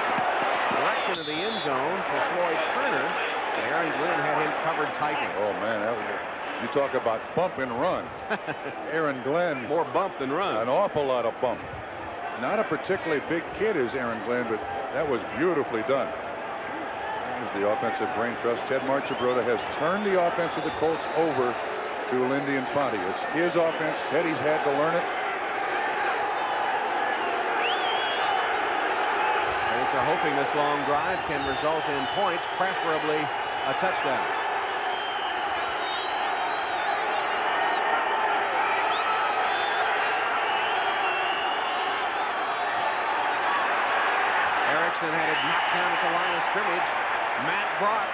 direction of the end zone for Floyd Turner. And Aaron Glenn had him covered tightly. Oh, man, you talk about bump and run. Aaron Glenn. More bump than run. An awful lot of bump. Not a particularly big kid is Aaron Glenn, but that was beautifully done. There's the offensive brain trust. Ted Marchibroda has turned the offense of the Colts over to Lindy Infante. It's his offense. Teddy's had to learn it. Colts are hoping this long drive can result in points, preferably a touchdown. Erickson had it knocked down at the line of scrimmage. Matt Brock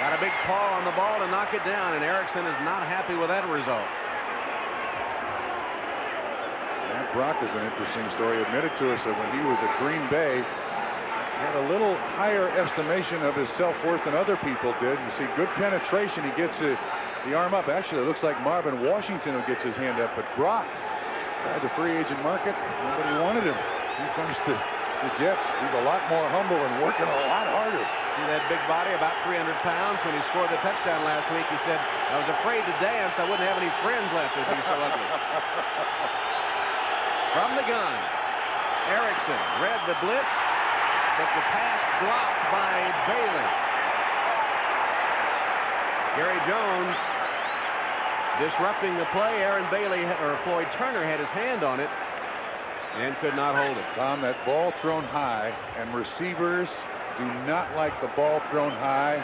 got a big paw on the ball to knock it down, and Erickson is not happy with that result. Matt Brock is an interesting story. Admitted to us that when he was at Green Bay, had a little higher estimation of his self-worth than other people did. You see good penetration. He gets the arm up. Actually, it looks like Marvin Washington who gets his hand up, but Brock tried the free agent market. Nobody wanted him. He comes to the Jets. He's a lot more humble and working a lot harder. See that big body, about 300 pounds. When he scored the touchdown last week, he said, "I was afraid to dance. I wouldn't have any friends left if he's so ugly." From the gun, Erickson read the blitz, but the pass blocked by Bailey. Gary Jones disrupting the play. Aaron Bailey, or Floyd Turner, had his hand on it and could not hold it. Tom, that ball thrown high, and receivers do not like the ball thrown high.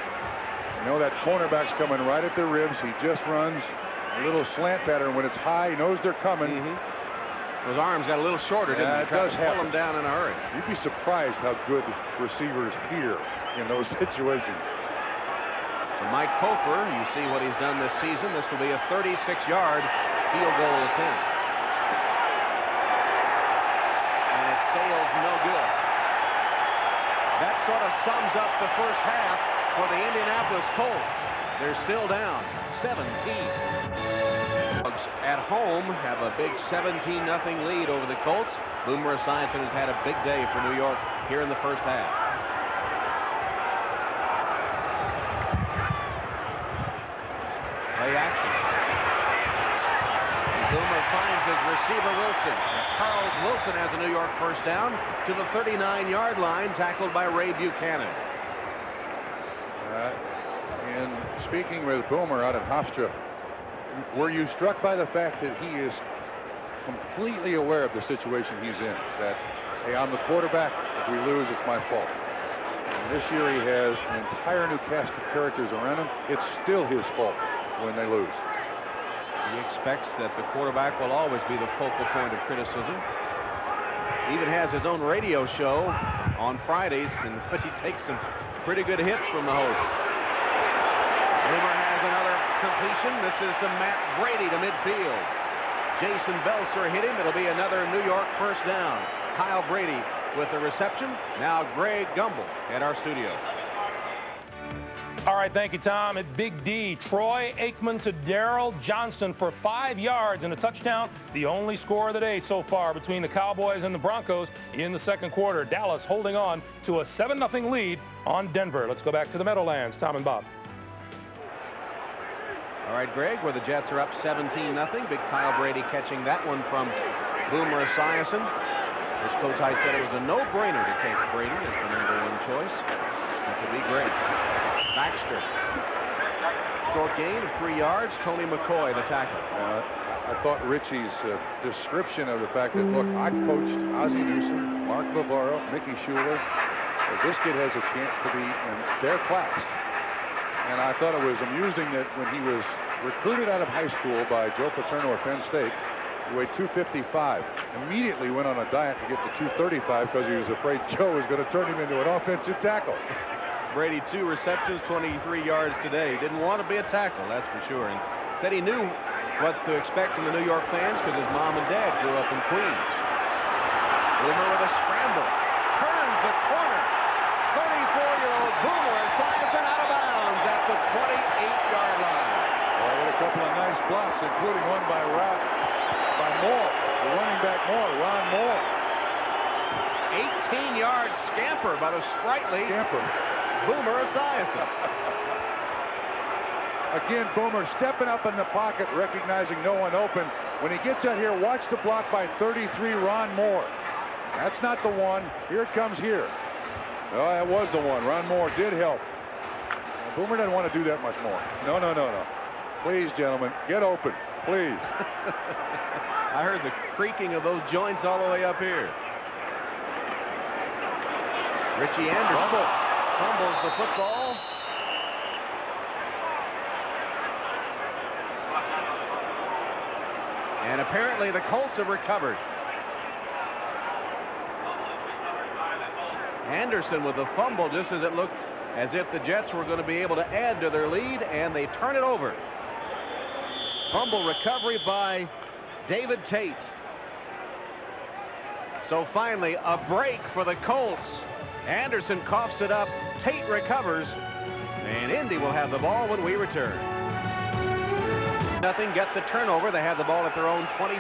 You know that cornerback's coming right at the ribs. He just runs a little slant pattern. When it's high, he knows they're coming. Those arms got a little shorter, didn't they? It does pull them down in a hurry. You'd be surprised how good receivers hear in those situations. So Mike Cofer, you see what he's done this season. This will be a 36-yard field goal attempt. And it sails no good. That sort of sums up the first half for the Indianapolis Colts. They're still down 17. At home have a big 17-0 lead over the Colts. Boomer Esiason has had a big day for New York here in the first half. Play action. And Boomer finds his receiver Wilson. Charles Wilson has a New York first down to the 39-yard line, tackled by Ray Buchanan. In speaking with Boomer out at Hofstra, were you struck by the fact that he is completely aware of the situation he's in? That, hey, I'm the quarterback. If we lose, it's my fault. And this year he has an entire new cast of characters around him. It's still his fault when they lose. He expects that the quarterback will always be the focal point of criticism. He even has his own radio show on Fridays in which he takes some pretty good hits from the hosts. Boomer has another completion. This is to Matt Brady to midfield. Jason Belser hit him. It'll be another New York first down. Kyle Brady with the reception. Now Greg Gumbel at our studio. All right, thank you, Tom. At Big D, Troy Aikman to Darrell Johnston for 5 yards and a touchdown. The only score of the day so far between the Cowboys and the Broncos in the second quarter. Dallas holding on to a 7-0 lead on Denver. Let's go back to the Meadowlands. Tom and Bob. All right, Greg, where the Jets are up 17-0. Big Kyle Brady catching that one from Boomer Esiason. As Kotite said, it was a no-brainer to take Brady as the #1 choice. That could be great. Baxter. Short gain of 3 yards. Tony McCoy, the tackle. I thought Richie's description of the fact that, look, I coached Ozzie Newsome, Mark Bavaro, Mickey Schuler. This kid has a chance to be in their class. And I thought it was amusing that when he was recruited out of high school by Joe Paterno at Penn State, he weighed 255. Immediately went on a diet to get to 235 because he was afraid Joe was going to turn him into an offensive tackle. Brady, 2 receptions, 23 yards today. Didn't want to be a tackle, that's for sure. And said he knew what to expect from the New York fans because his mom and dad grew up in Queens. Boomer with a scramble. Turns the corner. 34-year-old Boomer Esiason out of bounds at the 28-yard line. Well, with a couple of nice blocks, including one by Moore, the running back Ron Moore. 18-yard scamper by the sprightly Boomer Esiason. Again, Boomer stepping up in the pocket, recognizing no one open. When he gets out here, watch the block by 33, Ron Moore. That's not the one. Here it comes here. Oh, that was the one. Ron Moore did help. Boomer doesn't want to do that much more. No. Please, gentlemen, get open, please. I heard the creaking of those joints all the way up here. Richie Anderson fumbles the football. And apparently the Colts have recovered. Anderson with the fumble just as it looked as if the Jets were going to be able to add to their lead, and they turn it over. Fumble recovery by David Tate. So finally a break for the Colts. Anderson coughs it up. Tate recovers. And Indy will have the ball when we return. Nothing, get the turnover. They have the ball at their own 24.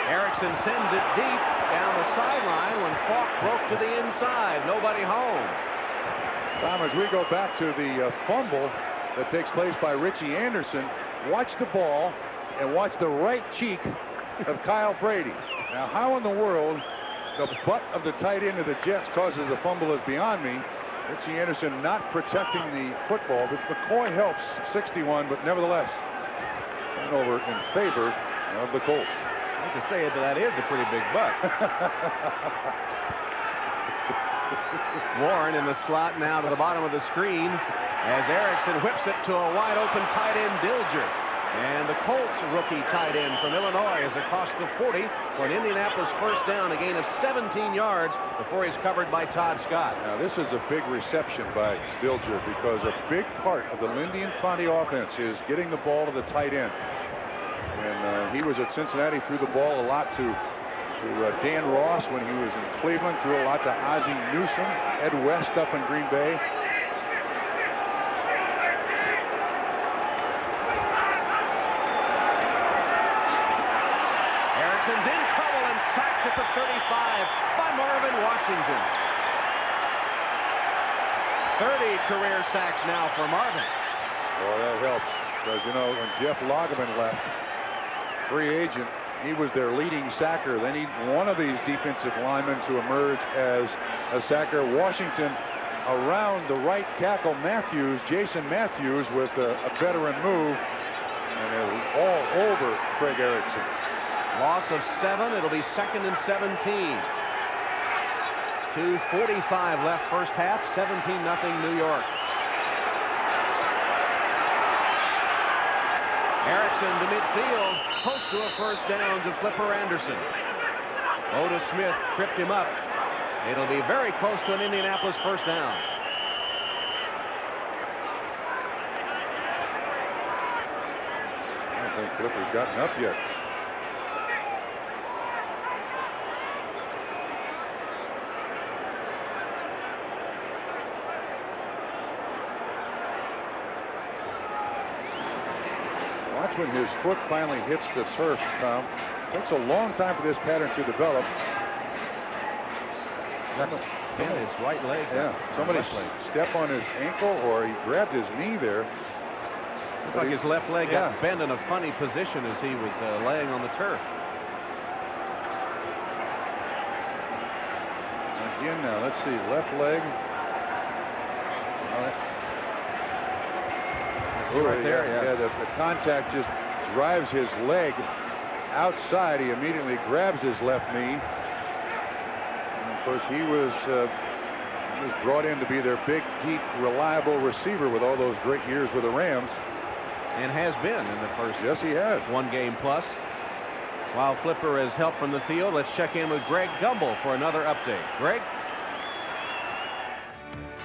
Erickson sends it deep down the sideline when Falk broke to the inside. Nobody home. Tom, as we go back to the fumble that takes place by Richie Anderson, watch the ball and watch the right cheek of Kyle Brady. Now, how in the world the butt of the tight end of the Jets causes a fumble is beyond me. Richie Anderson not protecting the football, but McCoy helps 61, but nevertheless, turnover in favor of the Colts. I hate to say it, but that is a pretty big butt. Warren in the slot now to the bottom of the screen as Erickson whips it to a wide open tight end Dilger. And the Colts rookie tight end from Illinois is across the 40 for an Indianapolis first down, a gain of 17 yards before he's covered by Todd Scott. Now this is a big reception by Dilger because a big part of the Lindy Infante offense is getting the ball to the tight end. And he was at Cincinnati, threw the ball a lot to Dan Ross when he was in Cleveland, threw a lot to Ozzie Newsome, Ed West up in Green Bay. Erickson's in trouble and sacked at the 35 by Marvin Washington. 30 career sacks now for Marvin. Well, that helps because, you know, when Jeff Lageman left, free agent, he was their leading sacker. They need one of these defensive linemen to emerge as a sacker. Washington around the right tackle Jason Matthews with a veteran move, and it was all over Craig Erickson. Loss of 7. It'll be 2nd and 17. 2:45 left first half. 17-0 New York. Erickson to midfield, close to a first down to Flipper Anderson. Otis Smith tripped him up. It'll be very close to an Indianapolis first down. I don't think Flipper's gotten up yet. Watch when his foot finally hits the turf, Tom. It takes a long time for this pattern to develop. And his right leg. Yeah, somebody step on his ankle or he grabbed his knee there. Looked like his left leg got bent in a funny position as he was laying on the turf. Again now, let's see, left leg. See right there? Yeah, the contact just drives his leg outside. He immediately grabs his left knee. And of course, he was brought in to be their big, deep, reliable receiver with all those great years with the Rams. And has been in the first. Yes, he has. 1 game plus. While Flipper is helped from the field, let's check in with Greg Gumbel for another update. Greg?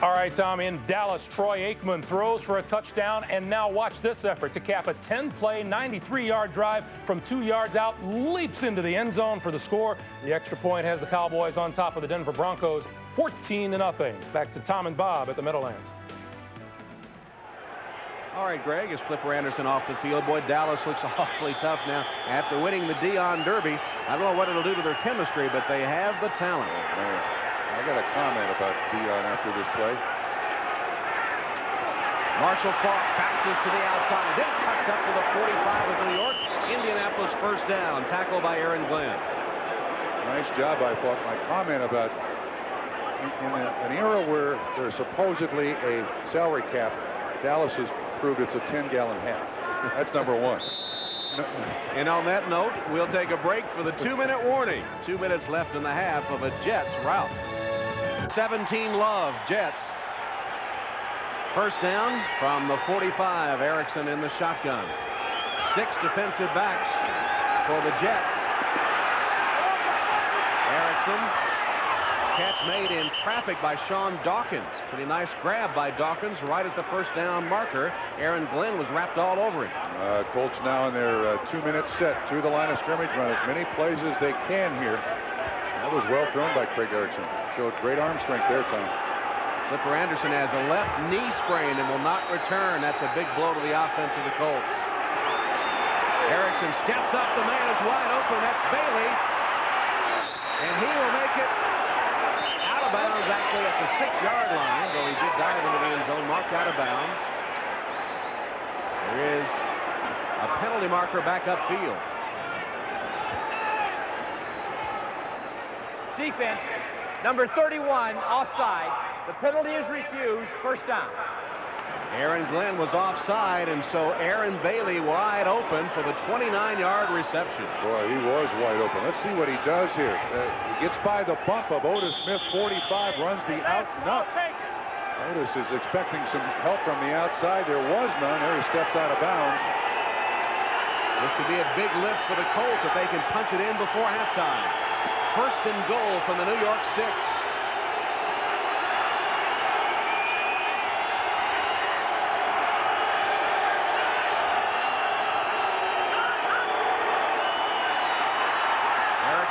All right, Tom, in Dallas, Troy Aikman throws for a touchdown, and now watch this effort to cap a 10-play, 93-yard drive from 2 yards out, leaps into the end zone for the score. The extra point has the Cowboys on top of the Denver Broncos, 14-0. Back to Tom and Bob at the Meadowlands. All right, Greg, is Flipper Anderson off the field. Boy, Dallas looks awfully tough now after winning the Dion Derby. I don't know what it'll do to their chemistry, but they have the talent. I got a comment about Dion after this play. Marshall Faulk bounces to the outside, then cuts up to the 45 of New York. Indianapolis first down, tackled by Aaron Glenn. Nice job by Faulk. My comment about in an era where there's supposedly a salary cap, Dallas has proved it's a 10-gallon hat. That's number one. And on that note, we'll take a break for the 2-minute warning. 2 minutes left in the half of a Jets rout. 17 Love, Jets. First down from the 45. Erickson in the shotgun. 6 defensive backs for the Jets. Erickson. Catch made in traffic by Sean Dawkins. Pretty nice grab by Dawkins right at the first down marker. Aaron Glenn was wrapped all over him. Colts now in their 2-minute set to the line of scrimmage, run as many plays as they can here. That was well thrown by Craig Erickson. Showed great arm strength there, Tom. Flipper Anderson has a left knee sprain and will not return. That's a big blow to the offense of the Colts. Erickson steps up. The man is wide open. That's Bailey. And he will make it out of bounds, actually at the 6-yard line, though he did dive into the end zone, marked out of bounds. There is a penalty marker back upfield. Defense, number 31, offside. The penalty is refused. First down. Aaron Glenn was offside, and so Aaron Bailey wide open for the 29-yard reception. Boy, he was wide open. Let's see what he does here. He gets by the bump of Otis Smith, 45, runs the out and up. Otis is expecting some help from the outside. There was none. There he steps out of bounds. This could be a big lift for the Colts if they can punch it in before halftime. First and goal from the New York 6.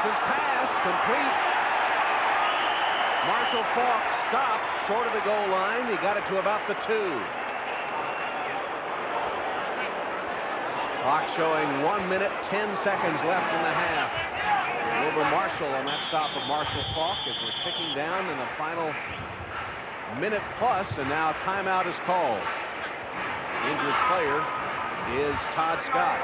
Pass complete. Marshall Faulk stopped short of the goal line. He got it to about the 2. Clock showing 1 minute 10 seconds left in the half. Wilbur Marshall on that stop of Marshall Faulk as we're ticking down in the final minute plus, and now timeout is called. The injured player is Todd Scott.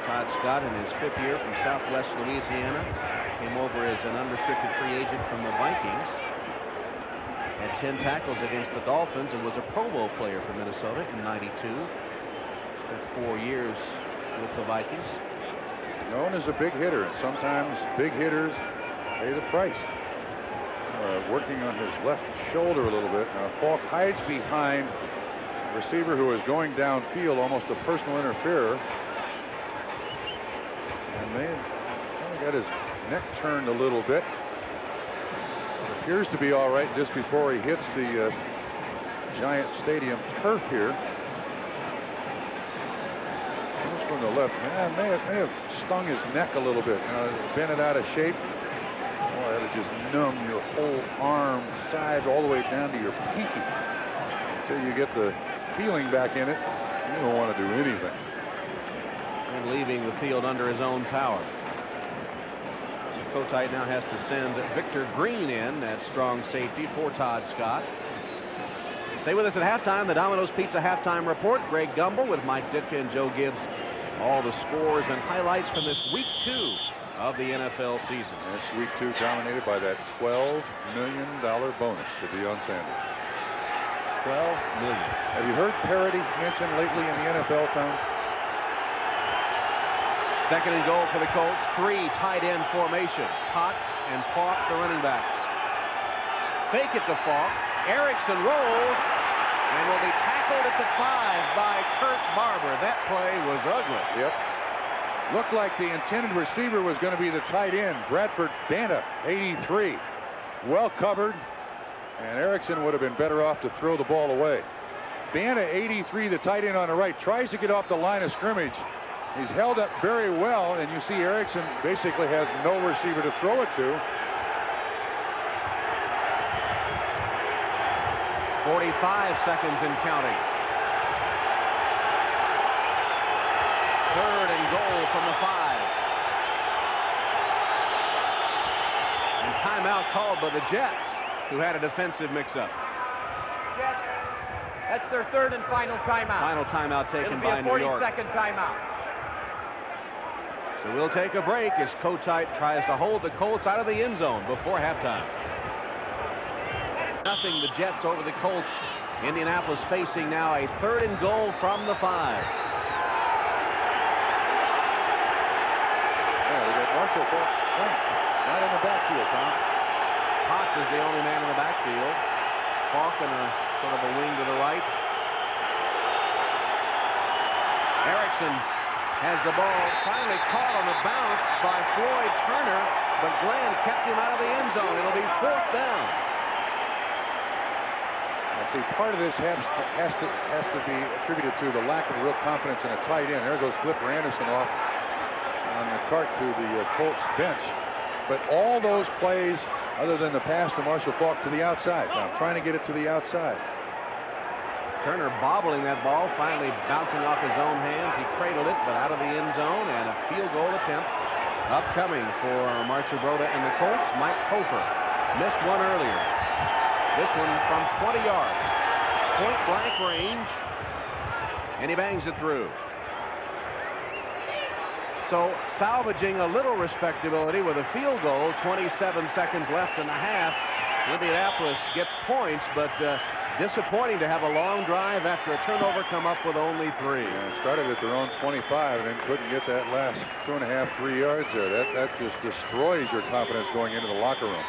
Todd Scott, in his 5th year from Southwest Louisiana, came over as an unrestricted free agent from the Vikings. Had 10 tackles against the Dolphins and was a Pro Bowl player for Minnesota in '92. Spent 4 years with the Vikings. Known as a big hitter, and sometimes big hitters pay the price. Working on his left shoulder a little bit. Now Faulk hides behind a receiver who is going downfield, almost a personal interferer. And may have got his neck turned a little bit. It appears to be all right just before he hits the Giant Stadium turf here. Just from the left, man, may have stung his neck a little bit. Bent it out of shape. Boy, that'll just numb your whole arm, side, all the way down to your pinky. Until you get the feeling back in it, you don't want to do anything. And leaving the field under his own power. Kotite now has to send Victor Green in at strong safety for Todd Scott. Stay with us at halftime. The Domino's Pizza Halftime Report. Greg Gumbel with Mike Ditka and Joe Gibbs. All the scores and highlights from this week 2 of the NFL season. That's week 2 dominated by that $12 million bonus to Deion Sanders. $12 million. Have you heard parity mentioned lately in the NFL, Tom? Second and goal for the Colts. 3 tight end formation. Potts and Falk, the running backs. Fake it to Falk. Erickson rolls and will be tackled at the 5 by Kurt Barber. That play was ugly. Yep. Looked like the intended receiver was going to be the tight end, Bradford Banta, 83. Well covered, and Erickson would have been better off to throw the ball away. Banta, 83, the tight end on the right, tries to get off the line of scrimmage. He's held up very well, and you see Erickson basically has no receiver to throw it to. 45 seconds and counting. Third and goal from the 5. And timeout called by the Jets, who had a defensive mix-up. Jets, that's their third and final timeout. Final timeout taken by New York. It'll be a 40-second timeout. So we'll take a break as Kotite tries to hold the Colts out of the end zone before halftime. Nothing, the Jets over the Colts. Indianapolis facing now a third and goal from the 5. Yeah, we got Marshall right in the backfield, Tom. Potts is the only man in the backfield. Falk in a sort of a wing to the right. Erickson has the ball, finally caught on the bounce by Floyd Turner, but Glenn kept him out of the end zone. It'll be 4th down. See, part of this has to be attributed to the lack of real confidence in a tight end. There goes Flipper Anderson off on the cart to the Colts bench. But all those plays, other than the pass to Marshall Falk to the outside, now trying to get it to the outside. Turner bobbling that ball, finally bouncing off his own hands. He cradled it, but out of the end zone, and a field goal attempt upcoming for Marcia Broda and the Colts. Mike Hofer missed one earlier. This one from 20 yards. Point blank range. And he bangs it through. So salvaging a little respectability with a field goal. 27 seconds left in the half. Indianapolis gets points, but disappointing to have a long drive after a turnover come up with only 3. Yeah, started at their own 25 and then couldn't get that last 2.5, 3 yards there. That just destroys your confidence going into the locker room.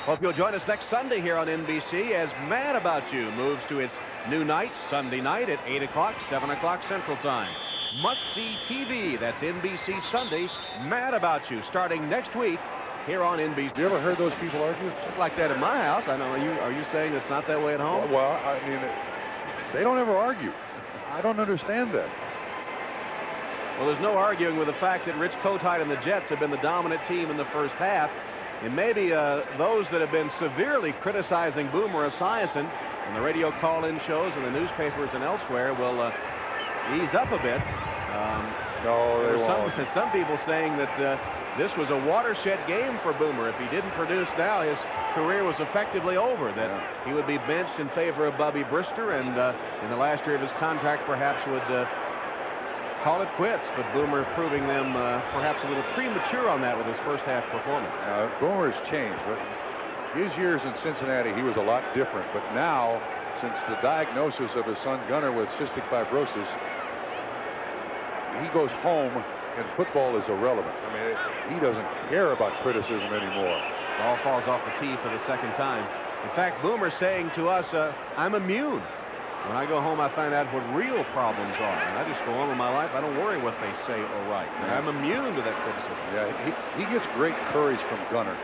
Hope you'll join us next Sunday here on NBC as Mad About You moves to its new night, Sunday night at 8 o'clock, 7 o'clock Central Time. Must-see TV, that's NBC Sunday, Mad About You, starting next week here on NBC. Have you ever heard those people argue? Just like that at my house. I know. Are you saying it's not that way at home? Well, I mean, they don't ever argue. I don't understand that. Well, there's no arguing with the fact that Rich Kotite and the Jets have been the dominant team in the first half. And maybe those that have been severely criticizing Boomer Esiason in the radio call-in shows and the newspapers and elsewhere will ease up a bit. No, they won't. Some people saying that this was a watershed game for Boomer. If he didn't produce now, his career was effectively over. That he would be benched in favor of Bubby Brister, and in the last year of his contract perhaps would call it quits. But Boomer proving them perhaps a little premature on that with his first half performance. Boomer's changed, but his years in Cincinnati, he was a lot different. But now, since the diagnosis of his son Gunnar with cystic fibrosis, he goes home and football is irrelevant. I mean, he doesn't care about criticism anymore. Ball falls off the tee for the second time. In fact, Boomer saying to us, I'm immune. When I go home, I find out what real problems are. And I just go on with my life. I don't worry what they say or write. I'm immune to that criticism. Yeah, he gets great courage from Gunnar.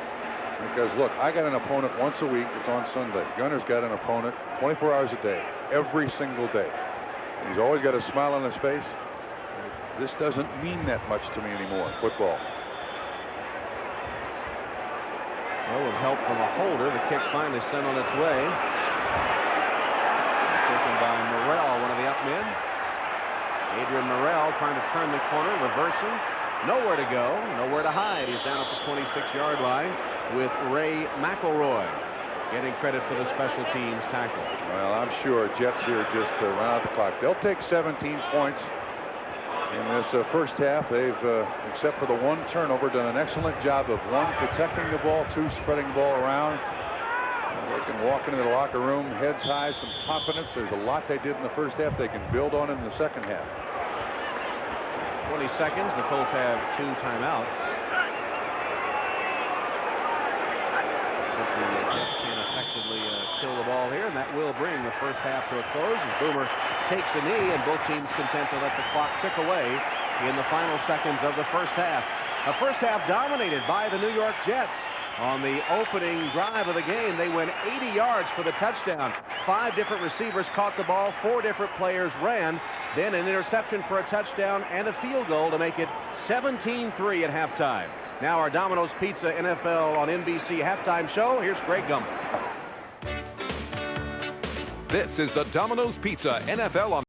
Because, look, I got an opponent once a week. It's on Sunday. Gunnar's got an opponent 24 hours a day, every single day. He's always got a smile on his face. This doesn't mean that much to me anymore, football. Well, with help from a holder, the kick finally sent on its way. Taken by Morrell, one of the up men. Adrian Morrell trying to turn the corner, reversing. Nowhere to go, nowhere to hide. He's down at the 26-yard line with Ray McElroy. getting credit for the special teams tackle. Well, I'm sure Jets here just run out the clock. They'll take 17 points in this first half. They've, except for the one turnover, done an excellent job of, one, protecting the ball, two, spreading the ball around. They can walk into the locker room heads high, some confidence. There's a lot they did in the first half they can build on in the second half. 20 seconds. The Colts have 2 timeouts. If the Jets can effectively kill the ball here, and that will bring the first half to a close as Boomer takes a knee, and both teams content to let the clock tick away in the final seconds of the first half. A first half dominated by the New York Jets. On the opening drive of the game, they went 80 yards for the touchdown. 5 different receivers caught the ball, 4 different players ran, then an interception for a touchdown and a field goal to make it 17-3 at halftime. Now our Domino's Pizza NFL on NBC halftime show. Here's Greg Gumbel. This is the Domino's Pizza NFL on